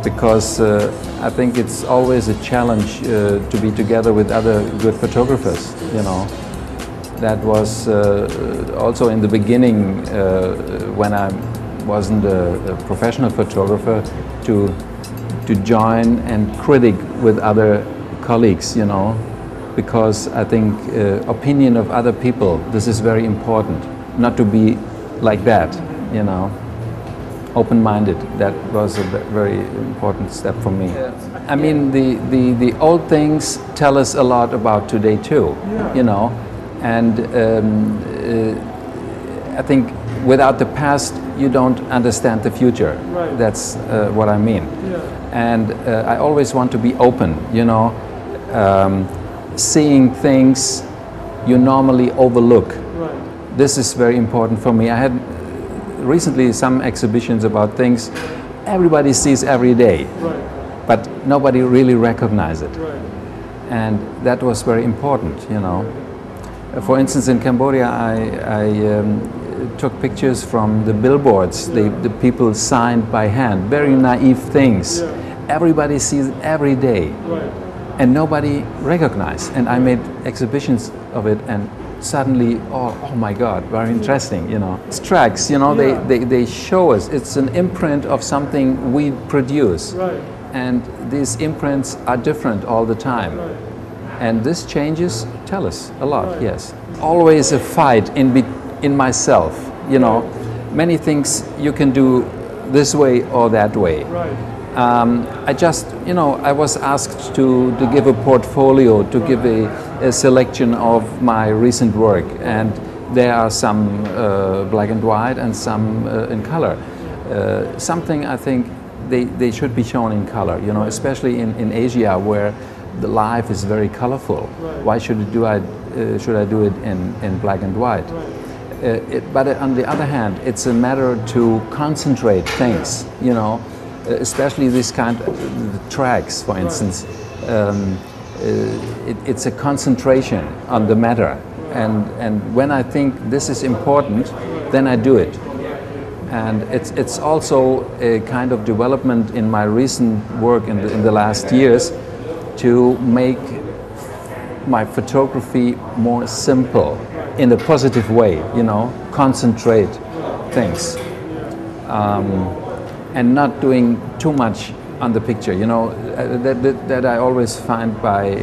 because I think it's always a challenge to be together with other good photographers, you know. That was also in the beginning when I wasn't a professional photographer, to join and critic with other colleagues, you know, because I think opinion of other people, this is very important, not to be like that, you know, open-minded. That was a very important step for me. I mean, the old things tell us a lot about today too, you know, and I think without the past you don't understand the future. Right. That's what I mean. Yeah. And I always want to be open, you know, seeing things you normally overlook. Right. This is very important for me. I had recently some exhibitions about things everybody sees every day, Right. but nobody really recognizes it. Right. And that was very important, you know. For instance, in Cambodia, I took pictures from the billboards, the people signed by hand, very naive things. Yeah. Everybody sees it every day, Right. and nobody recognized. And I made exhibitions of it, and suddenly, oh my God, very interesting, you know. It's tracks, you know, Yeah. they show us. It's an imprint of something we produce. Right. And these imprints are different all the time. Right. And this changes tell us a lot, Right. yes. Always a fight in myself, you know. Many things you can do this way or that way. Right. I just, you know, I was asked to give a portfolio, to give a selection of my recent work, and there are some black and white and some in color. Something I think they should be shown in color, you know, especially in Asia, where the life is very colorful. Right. Why should I do it in black and white? Right. But on the other hand, it's a matter to concentrate things, you know, especially this kind of tracks, for instance. It's a concentration on the matter, and when I think this is important, then I do it. And it's also a kind of development in my recent work in the last years, to make my photography more simple in a positive way, you know, concentrate things, and not doing too much on the picture, you know. That I always find by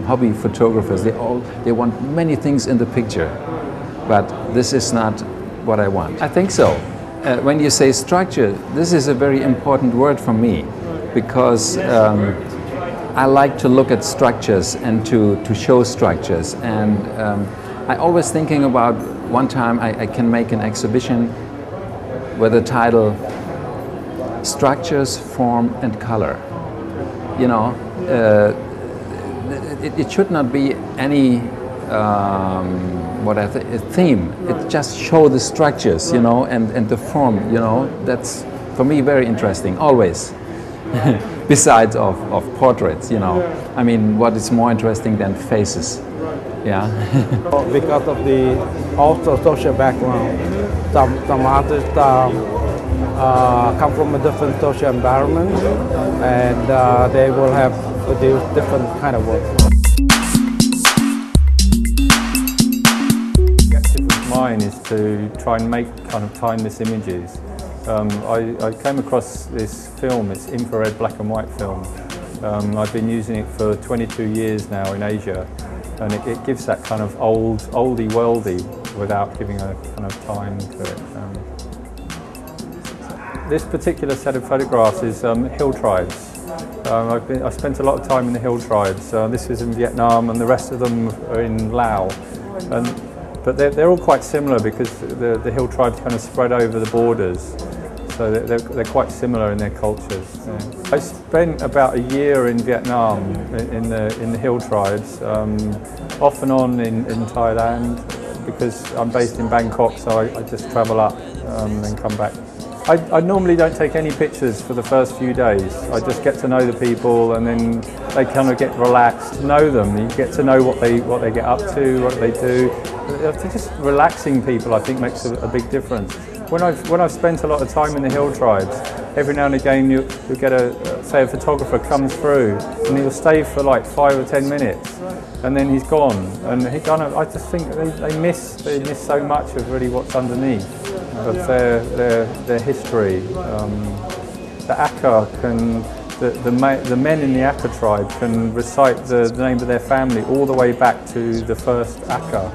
hobby photographers. They want many things in the picture, but this is not what I want. I think so. When you say structure, this is a very important word for me, because I like to look at structures and to show structures. And I always thinking about one time I can make an exhibition with the title Structures, Form and Color. You know, it should not be any a theme. It just show the structures, you know, and the form, you know. That's for me very interesting, always. Besides of portraits, you know. I mean, what is more interesting than faces? Yeah. Because of the also social background, some artists come from a different social environment, and they will have produced different kind of work. The objective of mine is to try and make kind of timeless images. I came across this film, it's infrared black and white film. I've been using it for 22 years now in Asia, and it gives that kind of oldie worldy without giving a kind of time to it. This particular set of photographs is hill tribes. I spent a lot of time in the hill tribes. This is in Vietnam, and the rest of them are in Laos. But they're all quite similar, because the hill tribes kind of spread over the borders, so they're quite similar in their cultures. Yeah. I spent about a year in Vietnam in the hill tribes, off and on in Thailand, because I'm based in Bangkok, so I just travel up and come back. I normally don't take any pictures for the first few days. I just get to know the people, and then they kind of get relaxed. To know them, you get to know what they get up to, what they do. Just relaxing people, I think, makes a big difference. when I've spent a lot of time in the hill tribes, every now and again you get say a photographer comes through and he'll stay for like 5 or 10 minutes and then he's gone, and I just think they miss so much of really what's underneath of their history. The Aka can, the men in the Aka tribe can recite the name of their family all the way back to the first Aka,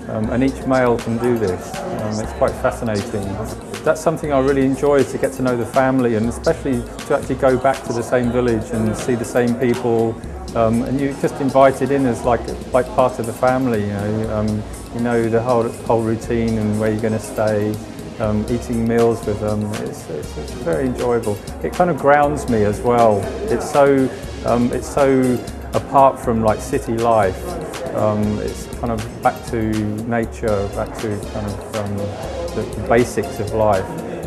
and each male can do this. It's quite fascinating. That's something I really enjoy, is to get to know the family, and especially to actually go back to the same village and see the same people, and you're just invited in as like part of the family. You know the whole routine and where you're going to stay. Eating meals with them, it's very enjoyable. It kind of grounds me as well. It's so apart from like city life. It's kind of back to nature, back to kind of the basics of life.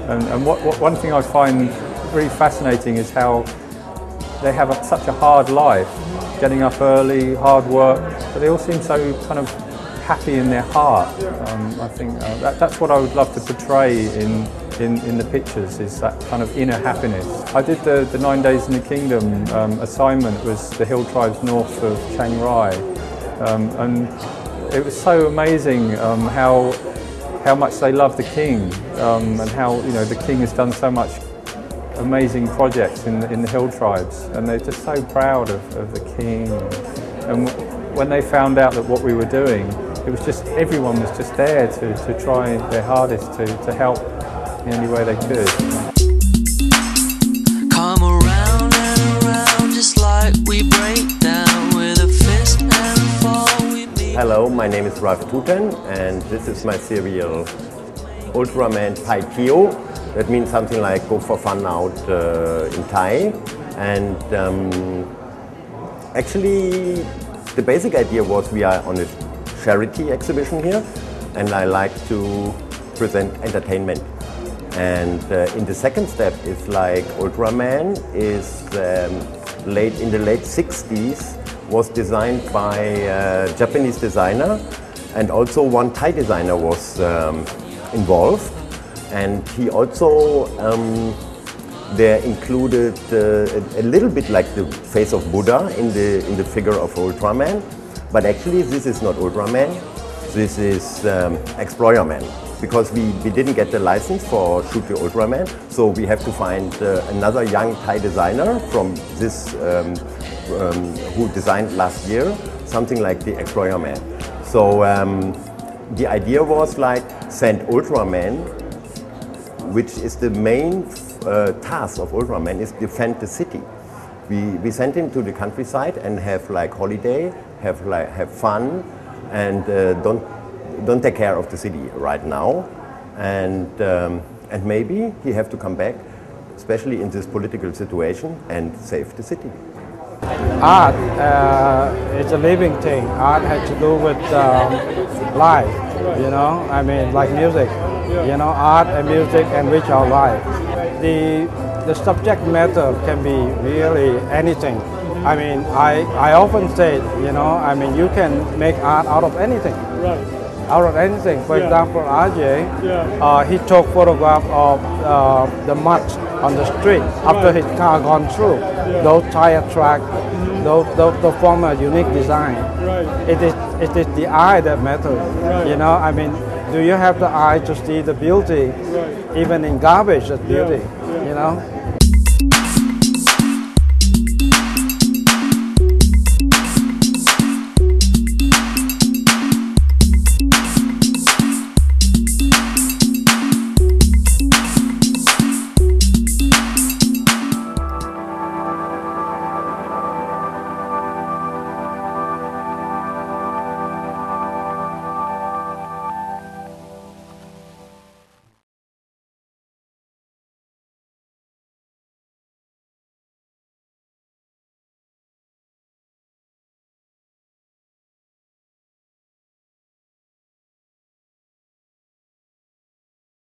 And one thing I find really fascinating is how they have such a hard life, getting up early, hard work, but they all seem so kind of happy in their heart. I think that's what I would love to portray in the pictures, is that kind of inner happiness. I did the 9 Days in the Kingdom assignment, was the hill tribes north of Chiang Rai, and it was so amazing how much they love the king, and how the king has done so much amazing projects in the hill tribes, and they're just so proud of the king. And when they found out that what we were doing, it was just, everyone was just there to try their hardest to help in any way they could. Come around and around, just like we break down with a fist and fall. Hello, my name is Ralph Tutan, and this is my serial Ultraman Pai Kio. That means something like go for fun out in Thai. And actually, the basic idea was we are on a charity exhibition here, and I like to present entertainment. And in the second step is like Ultraman is in the late 60s, was designed by a Japanese designer, and also one Thai designer was involved. And he also there included a little bit like the face of Buddha in the figure of Ultraman. But actually this is not Ultraman, this is Explorer Man. Because we didn't get the license for shoot the Ultraman, so we have to find another young Thai designer from this, who designed last year, something like the Explorer Man. So the idea was like send Ultraman, which is the main task of Ultraman, is defend the city. We send him to the countryside and have like holiday, have fun, and don't take care of the city right now. And maybe he have to come back, especially in this political situation, and save the city. Art is a living thing. Art has to do with life, I mean, like music. Art and music enrich our life. The subject matter can be really anything. I mean, I often say, I mean, you can make art out of anything. Right. Out of anything. For example, RJ, he took photograph of the mud on the street after his car gone through. Those tire tracks, those form a unique design. Right. It is the eye that matters. Right. I mean, do you have the eye to see the beauty? Right. Even in garbage, there's beauty.